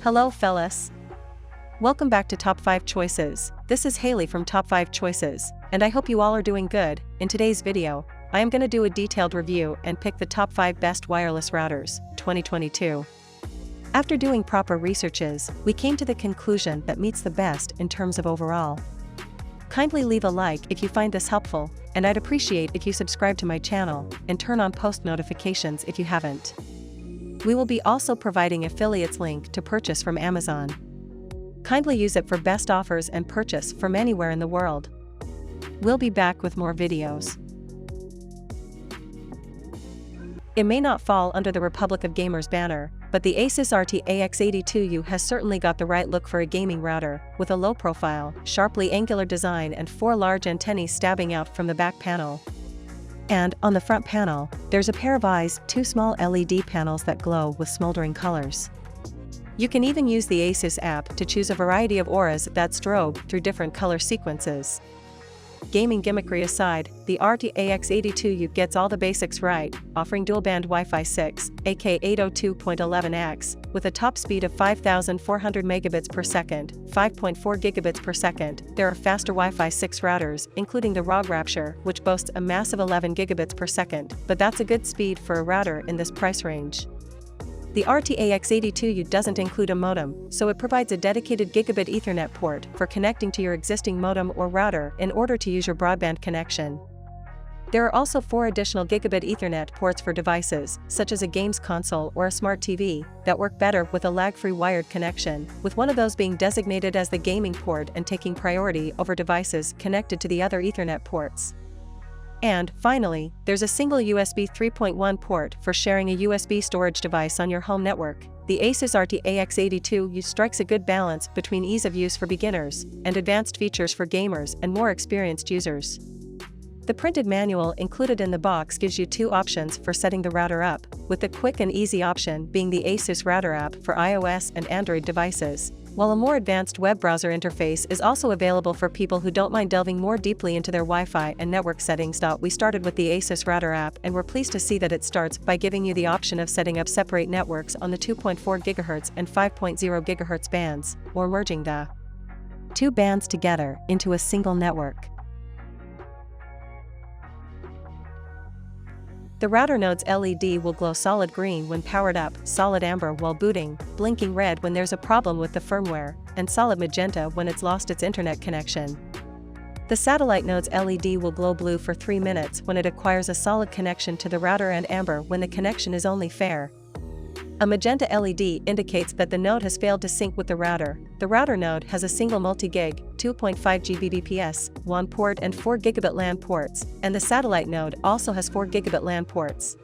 Hello fellas. Welcome back to Top 5 Choices. This is Haley from Top 5 Choices, and I hope you all are doing good. In today's video, I am going to do a detailed review and pick the top 5 best wireless routers, 2022. After doing proper researches, we came to the conclusion that meets the best in terms of overall. Kindly leave a like if you find this helpful, and I'd appreciate if you subscribe to my channel and turn on post notifications if you haven't. We will be also providing affiliates link to purchase from Amazon. Kindly use it for best offers and purchase from anywhere in the world. We'll be back with more videos. It may not fall under the Republic of Gamers banner, but the Asus RT AX82U has certainly got the right look for a gaming router, with a low-profile, sharply angular design and 4 large antennae stabbing out from the back panel. And, on the front panel, there's a pair of eyes, 2 small LED panels that glow with smoldering colors. You can even use the Asus app to choose a variety of auras that strobe through different color sequences. Gaming gimmickry aside, the RT AX82U gets all the basics right, offering dual-band Wi-Fi 6, aka 802.11x, with a top speed of 5,400 megabits per second, 5.4 gigabits per second. There are faster Wi-Fi 6 routers, including the ROG Rapture, which boasts a massive 11 gigabits per second, but that's a good speed for a router in this price range. The RT AX82U doesn't include a modem, so it provides a dedicated gigabit Ethernet port for connecting to your existing modem or router in order to use your broadband connection. There are also 4 additional gigabit Ethernet ports for devices, such as a games console or a smart TV, that work better with a lag-free wired connection, with one of those being designated as the gaming port and taking priority over devices connected to the other Ethernet ports. And, finally, there's a single USB 3.1 port for sharing a USB storage device on your home network. The Asus RT AX82U strikes a good balance between ease of use for beginners and advanced features for gamers and more experienced users. The printed manual included in the box gives you 2 options for setting the router up, with the quick and easy option being the Asus Router app for iOS and Android devices, while a more advanced web browser interface is also available for people who don't mind delving more deeply into their Wi-Fi and network settings. We started with the Asus Router app and we're pleased to see that it starts by giving you the option of setting up separate networks on the 2.4 GHz and 5.0 GHz bands, or merging the 2 bands together into a single network. The router node's LED will glow solid green when powered up, solid amber while booting, blinking red when there's a problem with the firmware, and solid magenta when it's lost its internet connection. The satellite node's LED will glow blue for 3 minutes when it acquires a solid connection to the router and amber when the connection is only fair. A magenta LED indicates that the node has failed to sync with the router. The router node has a single multi-gig, 2.5 Gbps, WAN port and 4 gigabit LAN ports, and the satellite node also has 4 gigabit LAN ports.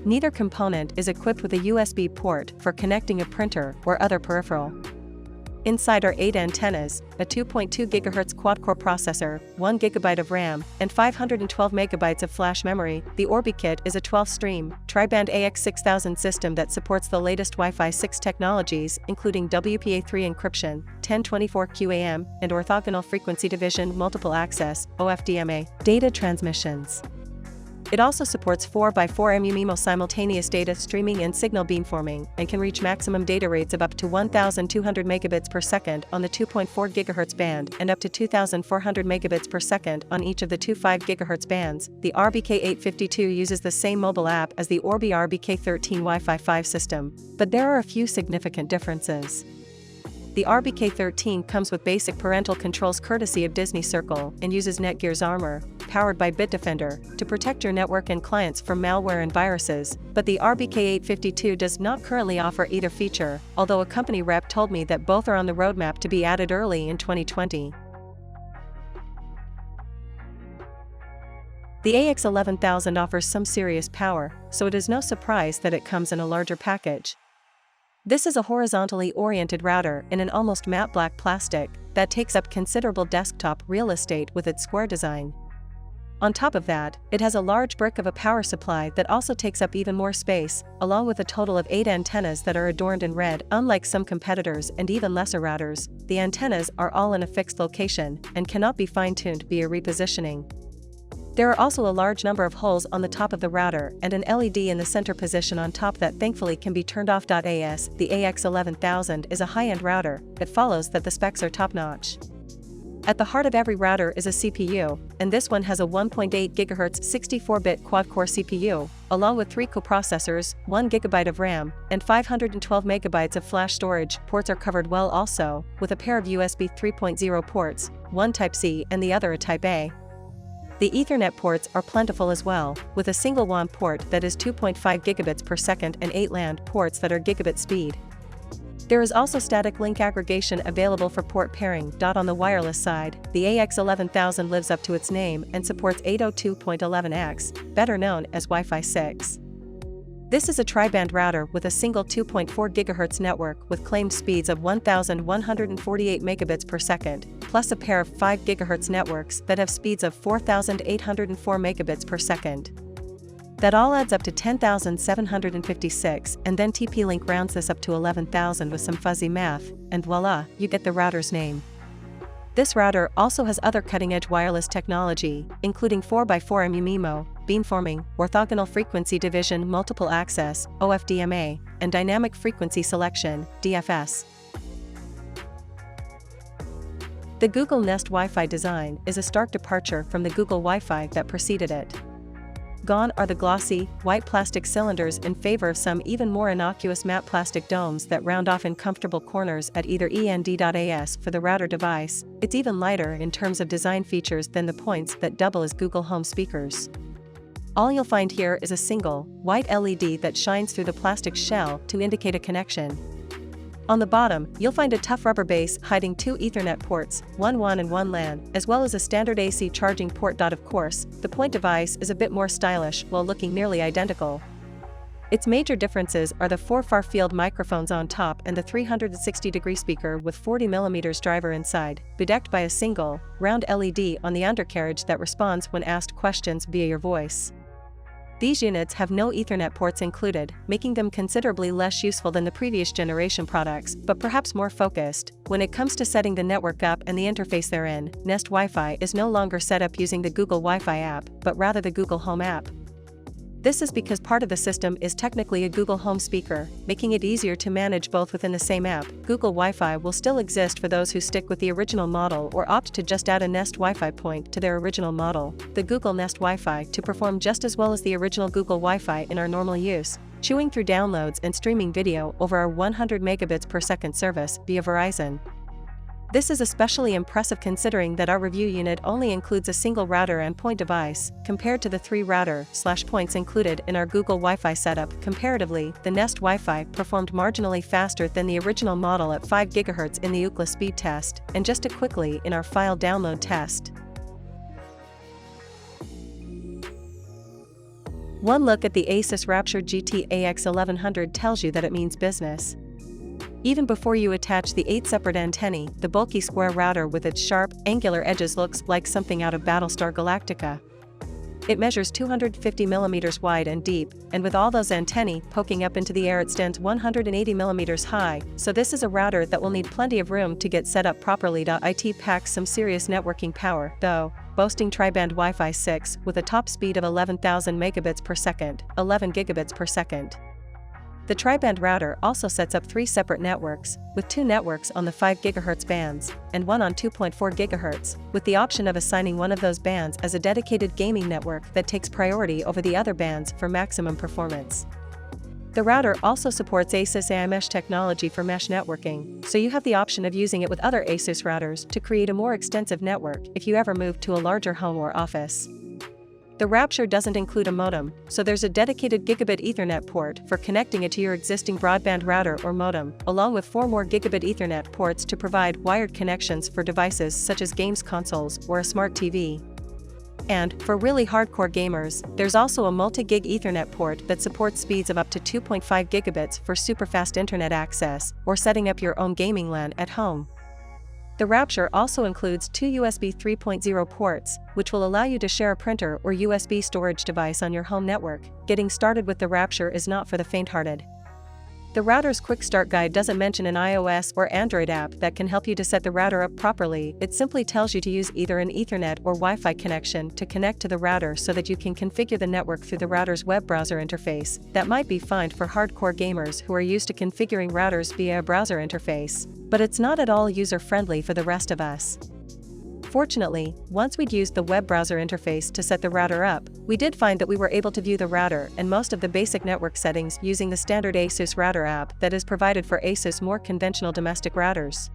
Neither component is equipped with a USB port for connecting a printer or other peripheral. Inside are 8 antennas, a 2.2 GHz quad-core processor, 1 GB of RAM, and 512 MB of flash memory. The OrbiKit is a 12-stream, tri-band AX6000 system that supports the latest Wi-Fi 6 technologies, including WPA3 encryption, 1024 QAM, and orthogonal frequency division multiple access, OFDMA, data transmissions. It also supports 4x4 MUMIMO simultaneous data streaming and signal beamforming, and can reach maximum data rates of up to 1,200 megabits per second on the 2.4 GHz band and up to 2,400 megabits per second on each of the 2.5 GHz bands. The RBK852 uses the same mobile app as the Orbi RBK13 Wi-Fi 5 system, but there are a few significant differences. The RBK13 comes with basic parental controls courtesy of Disney Circle and uses Netgear's Armor, powered by Bitdefender, to protect your network and clients from malware and viruses, but the RBK852 does not currently offer either feature, although a company rep told me that both are on the roadmap to be added early in 2020. The AX11000 offers some serious power, so it is no surprise that it comes in a larger package. This is a horizontally oriented router in an almost matte black plastic that takes up considerable desktop real estate with its square design. On top of that, it has a large brick of a power supply that also takes up even more space, along with a total of 8 antennas that are adorned in red. Unlike some competitors and even lesser routers, the antennas are all in a fixed location and cannot be fine-tuned via repositioning. There are also a large number of holes on the top of the router and an LED in the center position on top that thankfully can be turned off. As the AX11000 is a high-end router, it follows that the specs are top-notch. At the heart of every router is a CPU, and this one has a 1.8 GHz 64-bit quad-core CPU, along with 3 coprocessors, 1 GB of RAM, and 512 MB of flash storage. Ports are covered well also, with a pair of USB 3.0 ports, one Type-C and the other a Type-A. The Ethernet ports are plentiful as well, with a single WAN port that is 2.5 gigabits per second and 8 LAN ports that are gigabit speed. There is also static link aggregation available for port pairing. On the wireless side, the AX11000 lives up to its name and supports 802.11x, better known as Wi-Fi 6. This is a tri-band router with a single 2.4 GHz network with claimed speeds of 1,148 megabits per second, plus a pair of 5 GHz networks that have speeds of 4,804 megabits per second. That all adds up to 10,756, and then TP-Link rounds this up to 11,000 with some fuzzy math, and voila, you get the router's name. This router also has other cutting-edge wireless technology, including 4x4 MU-MIMO, beamforming, orthogonal frequency division, multiple access, OFDMA, and dynamic frequency selection, DFS. The Google Nest Wi-Fi design is a stark departure from the Google Wi-Fi that preceded it. Gone are the glossy, white plastic cylinders in favor of some even more innocuous matte plastic domes that round off in comfortable corners at either end.as. For the router device, it's even lighter in terms of design features than the points that double as Google Home speakers. All you'll find here is a single, white LED that shines through the plastic shell to indicate a connection. On the bottom, you'll find a tough rubber base hiding 2 Ethernet ports, one WAN and one LAN, as well as a standard AC charging port. Of course, the point device is a bit more stylish while looking nearly identical. Its major differences are the 4 far-field microphones on top and the 360-degree speaker with 40mm driver inside, bedecked by a single, round LED on the undercarriage that responds when asked questions via your voice. These units have no Ethernet ports included, making them considerably less useful than the previous generation products, but perhaps more focused. When it comes to setting the network up and the interface therein, Nest Wi-Fi is no longer set up using the Google Wi-Fi app, but rather the Google Home app. This is because part of the system is technically a Google Home speaker, making it easier to manage both within the same app. Google Wi-Fi will still exist for those who stick with the original model or opt to just add a Nest Wi-Fi point to their original model. The Google Nest Wi-Fi to perform just as well as the original Google Wi-Fi in our normal use, chewing through downloads and streaming video over our 100 megabits per second service via Verizon. This is especially impressive considering that our review unit only includes a single router and point device, compared to the 3 router/points included in our Google Wi-Fi setup. Comparatively, the Nest Wi-Fi performed marginally faster than the original model at 5 GHz in the Ookla speed test, and just as quickly in our file download test. One look at the Asus Rapture GT AX1100 tells you that it means business. Even before you attach the 8 separate antennae, the bulky square router with its sharp, angular edges looks like something out of Battlestar Galactica. It measures 250 mm wide and deep, and with all those antennae poking up into the air it stands 180 mm high, so this is a router that will need plenty of room to get set up properly. It packs some serious networking power, though, boasting tri-band Wi-Fi 6 with a top speed of 11,000 megabits per second, 11 gigabits per second. The tri-band router also sets up 3 separate networks, with 2 networks on the 5 GHz bands, and 1 on 2.4 GHz, with the option of assigning one of those bands as a dedicated gaming network that takes priority over the other bands for maximum performance. The router also supports Asus AI Mesh technology for mesh networking, so you have the option of using it with other Asus routers to create a more extensive network if you ever move to a larger home or office. The Rapture doesn't include a modem, so there's a dedicated gigabit Ethernet port for connecting it to your existing broadband router or modem, along with 4 more gigabit Ethernet ports to provide wired connections for devices such as games consoles or a smart TV. And, for really hardcore gamers, there's also a multi-gig Ethernet port that supports speeds of up to 2.5 gigabits for super-fast internet access, or setting up your own gaming LAN at home. The Rapture also includes 2 USB 3.0 ports, which will allow you to share a printer or USB storage device on your home network. Getting started with the Rapture is not for the faint-hearted. The router's quick start guide doesn't mention an iOS or Android app that can help you to set the router up properly. It simply tells you to use either an Ethernet or Wi-Fi connection to connect to the router so that you can configure the network through the router's web browser interface. That might be fine for hardcore gamers who are used to configuring routers via a browser interface, but it's not at all user-friendly for the rest of us. Fortunately, once we'd used the web browser interface to set the router up, we did find that we were able to view the router and most of the basic network settings using the standard ASUS router app that is provided for ASUS more conventional domestic routers.